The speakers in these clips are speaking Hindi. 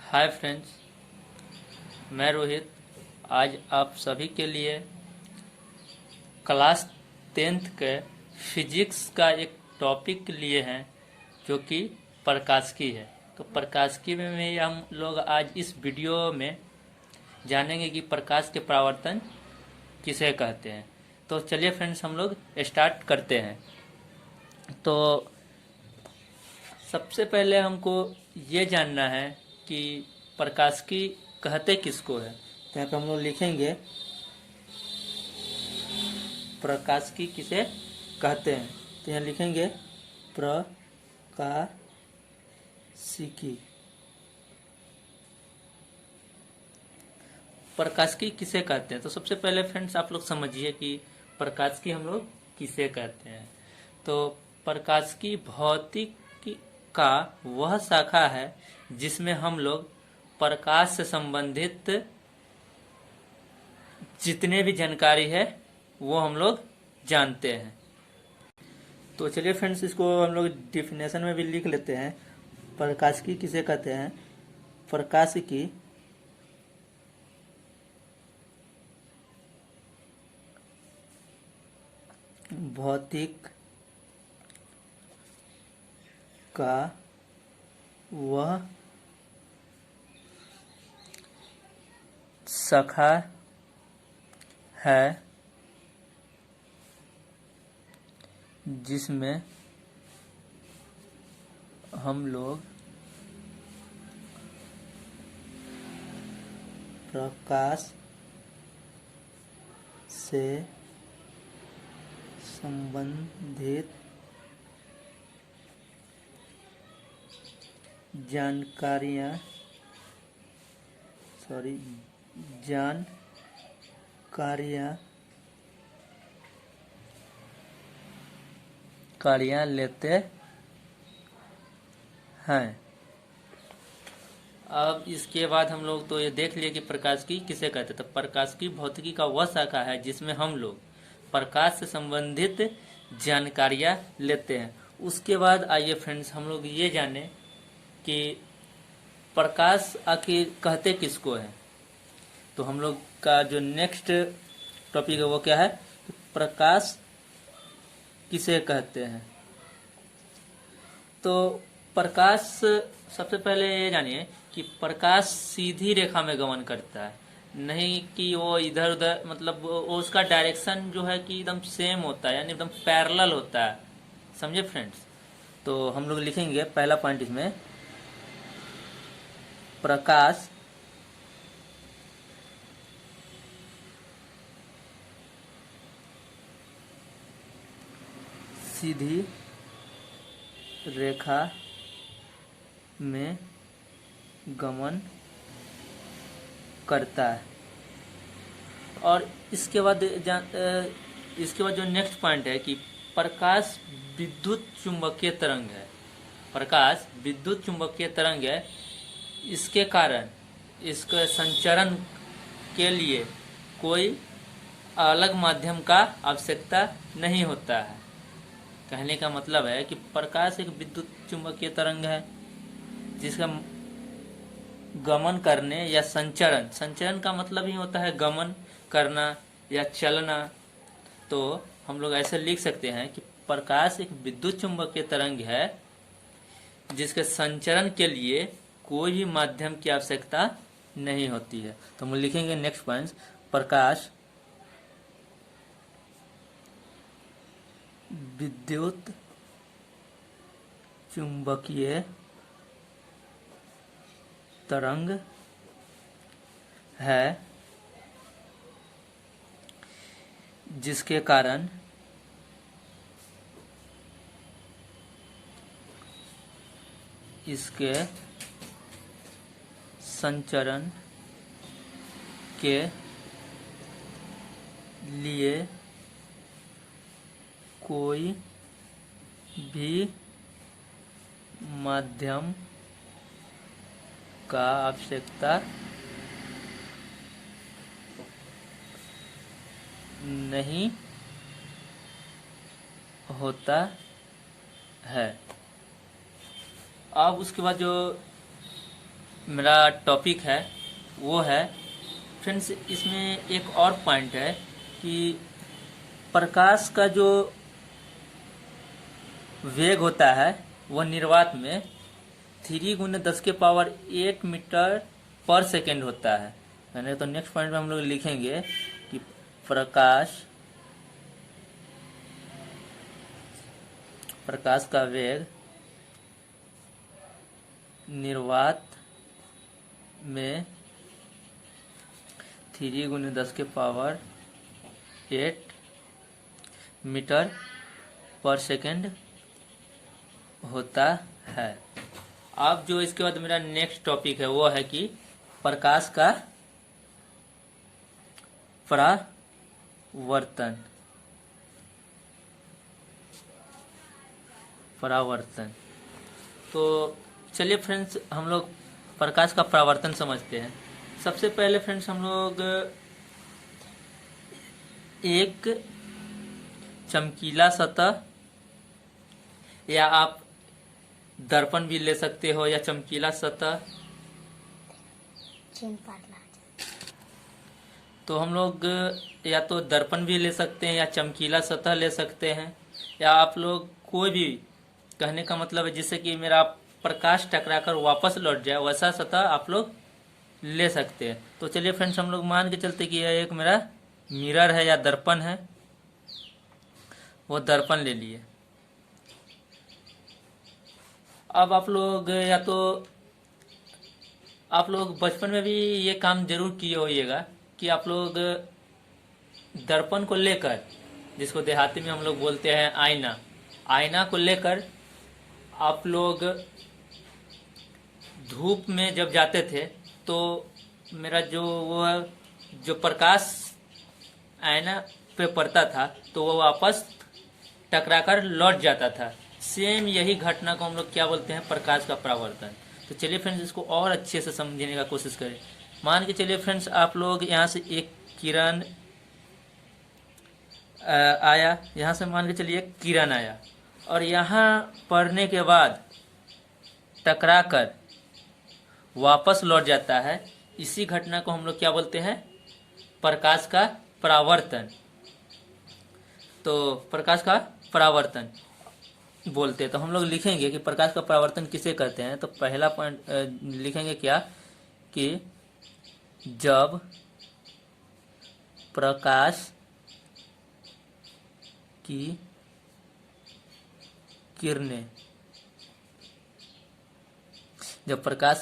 हाय फ्रेंड्स, मैं रोहित। आज आप सभी के लिए क्लास 10th के फिजिक्स का एक टॉपिक लिए हैं जो कि प्रकाशिकी है। तो प्रकाशिकी में हम लोग आज इस वीडियो में जानेंगे कि प्रकाश के परावर्तन किसे कहते हैं। तो चलिए फ्रेंड्स, हम लोग स्टार्ट करते हैं। तो सबसे पहले हमको ये जानना है कि प्रकाशिकी कहते किसको है। तो यहाँ पे हम लोग लिखेंगे प्रकाशिकी किसे कहते हैं। तो यहाँ लिखेंगे प्रकाशिकी। प्रकाशिकी किसे कहते हैं, तो सबसे पहले फ्रेंड्स आप लोग समझिए कि प्रकाशिकी हम लोग किसे कहते हैं। तो प्रकाशिकी भौतिकी का वह शाखा है जिसमें हम लोग प्रकाश से संबंधित जितने भी जानकारी है वो हम लोग जानते हैं। तो चलिए फ्रेंड्स, इसको हम लोग डिफिनेशन में भी लिख लेते हैं। प्रकाशिकी किसे कहते हैं। प्रकाशिकी भौतिक का वह शाखा है जिसमें हम लोग प्रकाश से संबंधित जानकारियाँ लेते हैं। अब इसके बाद हम लोग तो ये देख लिए कि प्रकाशिकी किसे कहते हैं। तो प्रकाशिकी भौतिकी का वह शाखा है जिसमें हम लोग प्रकाश से संबंधित जानकारियाँ लेते हैं। उसके बाद आइए फ्रेंड्स, हम लोग ये जाने कि प्रकाश आखिर कहते किसको है। तो हम लोग का जो नेक्स्ट टॉपिक है वो क्या है, प्रकाश किसे कहते हैं। तो प्रकाश, सबसे पहले ये जानिए कि प्रकाश सीधी रेखा में गमन करता है, नहीं कि वो इधर उधर, मतलब वो उसका डायरेक्शन जो है कि एकदम सेम होता है, यानी एकदम पैरेलल होता है। समझे फ्रेंड्स। तो हम लोग लिखेंगे पहला पॉइंट इसमें, प्रकाश सीधी रेखा में गमन करता है। और इसके बाद जो नेक्स्ट पॉइंट है कि प्रकाश विद्युत चुंबकीय तरंग है। प्रकाश विद्युत चुंबकीय तरंग है, इसके कारण इसके संचरण के लिए कोई अलग माध्यम का आवश्यकता नहीं होता है। कहने का मतलब है कि प्रकाश एक विद्युत चुंबकीय तरंग है जिसका गमन करने या संचरण का मतलब ही होता है गमन करना या चलना। तो हम लोग ऐसे लिख सकते हैं कि प्रकाश एक विद्युत चुंबकीय तरंग है जिसके संचरण के लिए कोई भी माध्यम की आवश्यकता नहीं होती है। तो हम लिखेंगे नेक्स्ट पॉइंट, प्रकाश विद्युत चुंबकीय तरंग है जिसके कारण इसके संचरण के लिए कोई भी माध्यम का आवश्यकता नहीं होता है। अब उसके बाद जो मेरा टॉपिक है वो है फ्रेंड्स, इसमें एक और पॉइंट है कि प्रकाश का जो वेग होता है वो निर्वात में 3 × 10⁸ मीटर पर सेकेंड होता है। यानी तो नेक्स्ट पॉइंट में हम लोग लिखेंगे कि प्रकाश का वेग निर्वात में 3 × 10⁸ मीटर पर सेकेंड होता है। अब जो इसके बाद मेरा नेक्स्ट टॉपिक है वो है कि प्रकाश का परावर्तन। तो चलिए फ्रेंड्स, हम लोग प्रकाश का परावर्तन समझते हैं। सबसे पहले फ्रेंड्स हम लोग एक चमकीला सतह, या आप दर्पण भी ले सकते हो, या चमकीला सतह, तो हम लोग या तो दर्पण भी ले सकते हैं या चमकीला सतह ले सकते हैं, या आप लोग कोई भी, कहने का मतलब है जिससे कि मेरा प्रकाश टकराकर वापस लौट जाए वैसा सतह आप लोग ले सकते हैं। तो चलिए फ्रेंड्स, हम लोग मान के चलते कि यह एक मेरा मिरर है या दर्पण है, वो दर्पण ले लिए। अब आप लोग या तो आप लोग बचपन में भी ये काम जरूर किए होइएगा कि आप लोग दर्पण को लेकर, जिसको देहाती में हम लोग बोलते हैं आईना को लेकर आप लोग धूप में जब जाते थे तो मेरा जो प्रकाश आईना पे पड़ता था तो वो वापस टकराकर लौट जाता था। सेम यही घटना को हम लोग क्या बोलते हैं, प्रकाश का परावर्तन। तो चलिए फ्रेंड्स, इसको और अच्छे से समझने का कोशिश करें। मान के चलिए फ्रेंड्स, आप लोग यहाँ से एक किरण आया, यहाँ से मान के चलिए एक किरण आया और यहाँ पड़ने के बाद टकराकर वापस लौट जाता है। इसी घटना को हम लोग क्या बोलते हैं, प्रकाश का परावर्तन। तो प्रकाश का परावर्तन बोलते हैं। तो हम लोग लिखेंगे कि प्रकाश का परावर्तन किसे कहते हैं। तो पहला पॉइंट लिखेंगे क्या, कि जब प्रकाश की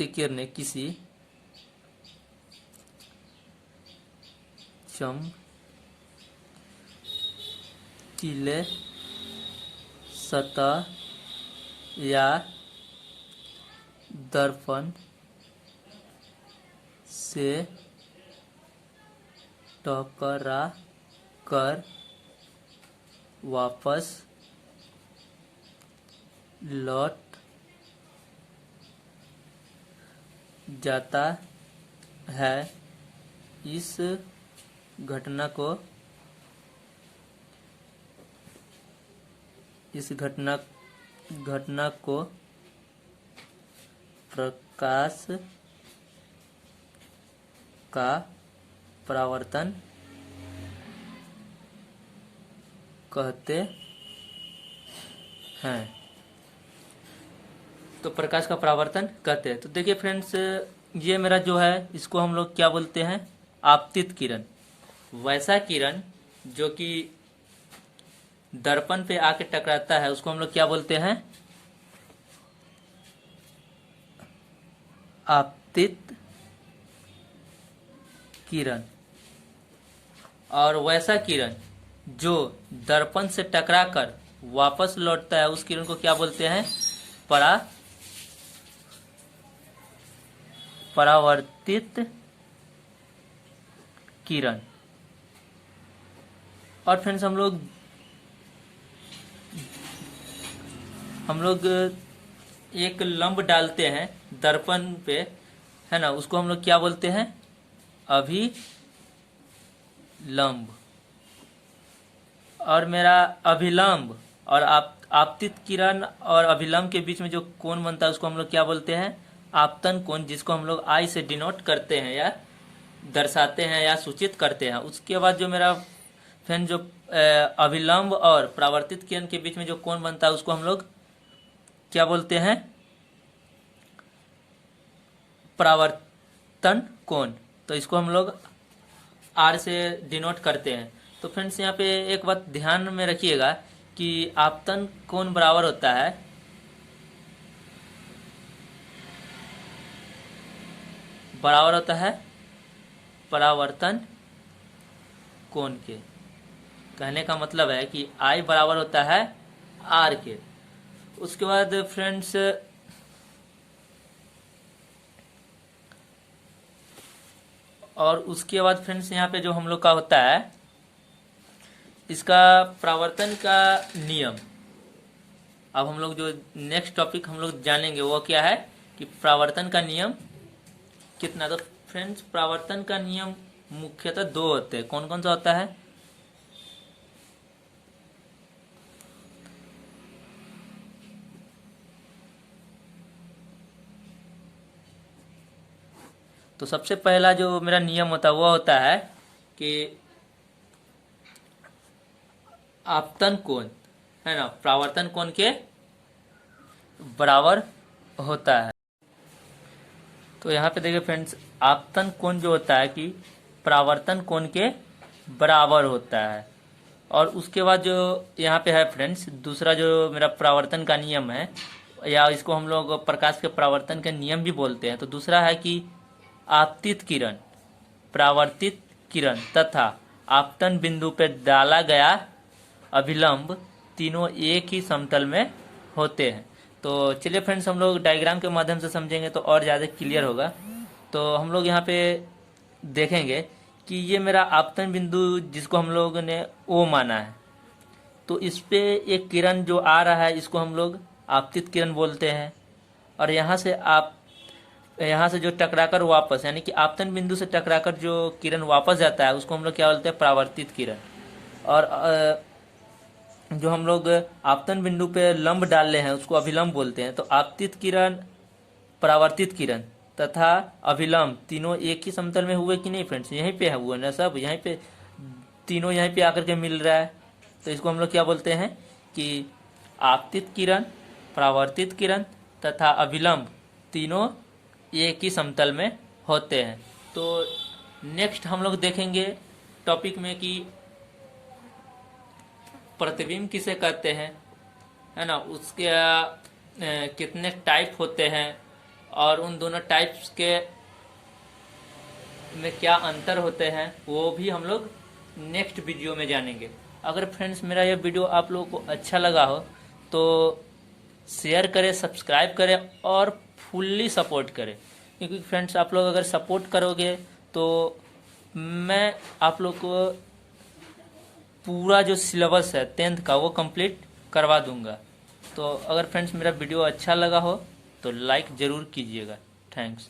किरणें किसी चमकीले सतह या दर्पण से टकरा कर वापस लौट जाता है, इस घटना को प्रकाश का परावर्तन कहते हैं। तो प्रकाश का परावर्तन कहते हैं। तो देखिए फ्रेंड्स, ये मेरा जो है इसको हम लोग क्या बोलते हैं, आपतित किरण। वैसा किरण जो कि दर्पण पे आके टकराता है उसको हम लोग क्या बोलते हैं, आपतित किरण। और वैसा किरण जो दर्पण से टकराकर वापस लौटता है उस किरण को क्या बोलते हैं, परावर्तित किरण। और फ्रेंड्स, हम लोग एक लंब डालते हैं दर्पण पे, है ना, उसको हम लोग क्या बोलते हैं, अभिलंब। और मेरा अभिलंब और आपतित किरण और अभिलंब के बीच में जो कोण बनता है उसको हम लोग क्या बोलते हैं, आपतन कोण, जिसको हम लोग आई से डिनोट करते हैं या दर्शाते हैं या सूचित करते हैं। उसके बाद जो मेरा फ्रेंड जो अभिलंब और परावर्तित किरण के बीच में जो कोण बनता है उसको हम लोग क्या बोलते हैं? परावर्तन कोण। तो इसको हम लोग आर से डिनोट करते हैं। तो फ्रेंड्स यहाँ पे एक बात ध्यान में रखिएगा कि आपतन कोण बराबर होता है परावर्तन कोण के। कहने का मतलब है कि आई बराबर होता है आर के। उसके बाद फ्रेंड्स यहाँ पे जो हम लोग का होता है इसका परावर्तन का नियम। अब हम लोग जो नेक्स्ट टॉपिक हम लोग जानेंगे वो क्या है कि परावर्तन का नियम कितना। तो फ्रेंड्स परावर्तन का नियम मुख्यतः दो होते हैं। कौन कौन सा होता है? तो सबसे पहला जो मेरा नियम होता है वो होता है कि आपतन कोण है ना परावर्तन कोण के बराबर होता है। तो यहाँ पे देखिए फ्रेंड्स, आपतन कोण जो होता है कि परावर्तन कोण के बराबर होता है। और उसके बाद जो यहाँ पे है फ्रेंड्स दूसरा जो मेरा परावर्तन का नियम है, या इसको हम लोग प्रकाश के परावर्तन के नियम भी बोलते हैं। तो दूसरा है कि आपतित किरण, परावर्तित किरण तथा आपतन बिंदु पर डाला गया अभिलंब तीनों एक ही समतल में होते हैं। तो चलिए फ्रेंड्स हम लोग डायग्राम के माध्यम से समझेंगे तो और ज़्यादा क्लियर होगा। तो हम लोग यहाँ पे देखेंगे कि ये मेरा आपतन बिंदु जिसको हम लोग ने ओ माना है, तो इस पे एक किरण जो आ रहा है इसको हम लोग आपतित किरण बोलते हैं। और यहाँ से जो टकराकर वापस, यानी कि आपतन बिंदु से टकराकर जो किरण वापस जाता है उसको हम लोग क्या बोलते हैं? परावर्तित किरण। और जो हम लोग आपतन बिंदु पे लंब डाल रहे हैं उसको अभिलंब बोलते हैं। तो आपतित किरण, परावर्तित किरण तथा अभिलंब तीनों एक ही समतल में हुए कि नहीं फ्रेंड्स? यहीं पे है हुआ ना सब, यहीं पे तीनों यहीं पे आकर के मिल रहा है। तो इसको हम लोग क्या बोलते हैं कि आपतित किरण, परावर्तित किरण तथा अभिलंब तीनों एक ही समतल में होते हैं। तो नेक्स्ट हम लोग देखेंगे टॉपिक में कि प्रतिबिंब किसे कहते हैं, है ना, उसके कितने टाइप होते हैं और उन दोनों टाइप्स के में क्या अंतर होते हैं वो भी हम लोग नेक्स्ट वीडियो में जानेंगे। अगर फ्रेंड्स मेरा ये वीडियो आप लोगों को अच्छा लगा हो तो शेयर करें, सब्सक्राइब करें और फुल्ली सपोर्ट करें। क्योंकि फ्रेंड्स आप लोग अगर सपोर्ट करोगे तो मैं आप लोग को पूरा जो सिलेबस है 10th का वो कंप्लीट करवा दूंगा। तो अगर फ्रेंड्स मेरा वीडियो अच्छा लगा हो तो लाइक ज़रूर कीजिएगा। थैंक्स।